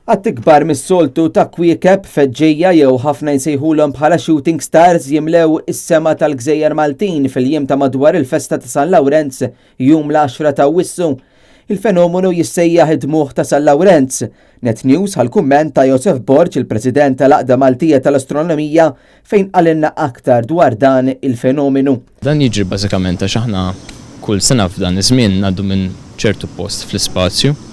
Għadd ikbar mis-soltu ta' kwiekeb, feġġejja jew ħafna jsejħulhom bħala shooting stars jimlew is-sema tal-gżejjer Maltin fil-jiem ta' madwar il-festa ta' San Lawrenz jum l-10 ta' Awwissu. Il-fenomenu jissejjaħ id-dmugħ ta' San Lawrenz. Net News ħal-kumment ta' Joseph Borġ, il-President tal-Għaqda Maltija tal-Astronomija, fejn qalinna aktar dwar dan il-fenomenu. Dan jiġri bażikament għax aħna kull sena f'dan iż-żmien ngħaddu minn ċertu post fl-ispazju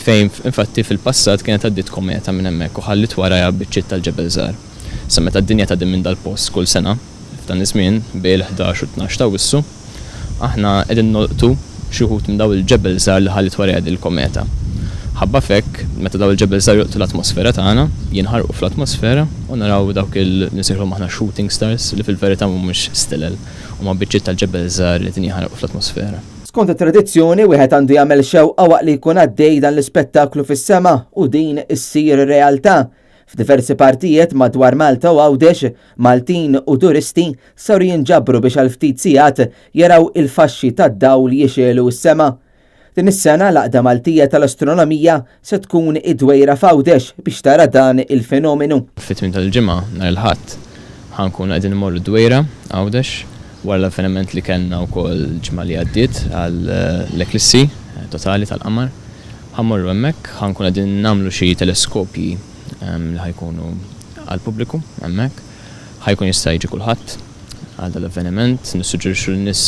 fejn infatti fil-passat kienet għaddit kometa minn hemmhekk u ħallit warajha biċċiet tal-ġebel żgħar. Sa meta d-dinja tgħaddi minn dal-post kull sena f'dan iż-żmien bejn 11 u 12 ta' Awwissu, aħna qegħdin nolqtu xi wħud minn dawn il-ġebel żgħar li ħallit warajha din il-kometa. Ħabba fekk meta dawn il-ġebel żgħar joqtu l-atmosfera tagħna, jinħarqu fl-atmosfera u naraw dawk il-nisejħulhom aħna shooting stars li fil-verità mhumiex stilel huma biċċiet tal-ġebel żgħar li din jinħarqu fl-atmosfera. Skont it-tradizzjoni wieħed għandu jagħmel xewqa waqt li jkun għaddej dan l-ispettaklu fis-sema u din issir realtà. F'diversi partijiet madwar Malta u Għawdex, Maltin u turisti saru jinġabru biex għal ftit sigħat jaraw il-faxxi tad-dawl jixelu s-sema. Din is-sena l-Għaqda Maltija tal-Astronomija se tkun id-dwejra f'Għawdex biex tara dan il-fenomenu. Fit-tmiem tal-ġimgħa nhar il-Ħadd ħankun qegħdin immorru d-dwejra Għawdex wara l-avveniment li kellna wkoll ġimgħa li għaddiet għall-eklissi totali tal-qamar. Ħammorru hemmhekk, ħankun qegħdin nagħmlu xi teleskopji li ħajkunu għall-pubbliku hemmhekk. Ħajkun jista' jiġi kulħadd għal dan l-avveniment, nissuġġerixxu lin-nies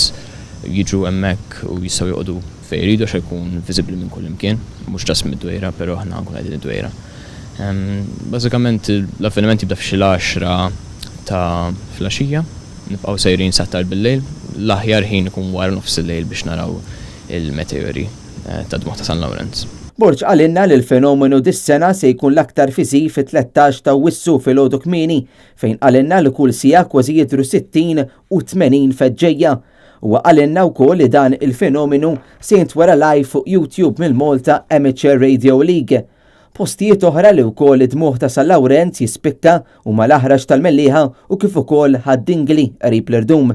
jiġu hemmhekk u jistgħu joqogħdu fejn jridu għax jkun viżibbli minn kull imkien, mhux ġas mid-dwejra, però aħna nkunu qegħdin id-dwejra. Bażikament l-avveniment jibda f'xi-10 ta' filgħaxija. Nibqgħu sejrin sattar bil-lejl, l-aħjar ħin ikun wara nofs il-lejl biex naraw il-meteori tad-dmugħ ta' San Lawrenz. Borġ qalinna li l-fenomenu dis-sena se jkun l-aktar fiżi fit-13 ta' Awwissu fil-għodu kmieni fejn qalinna li kull siegħa kważi jidhru 60 u 80 feġġejja. U qalinna wkoll li dan il-fenomenu se jintwera live fuq YouTube mill-Malta Amateur Radio League. Postijiet oħra li wkoll id-dmugħ ta' San Lawrenz jispikka huma l-aħrax tal-Mellieħa u kif ukoll ħad-Dingli qrib l-Irdum.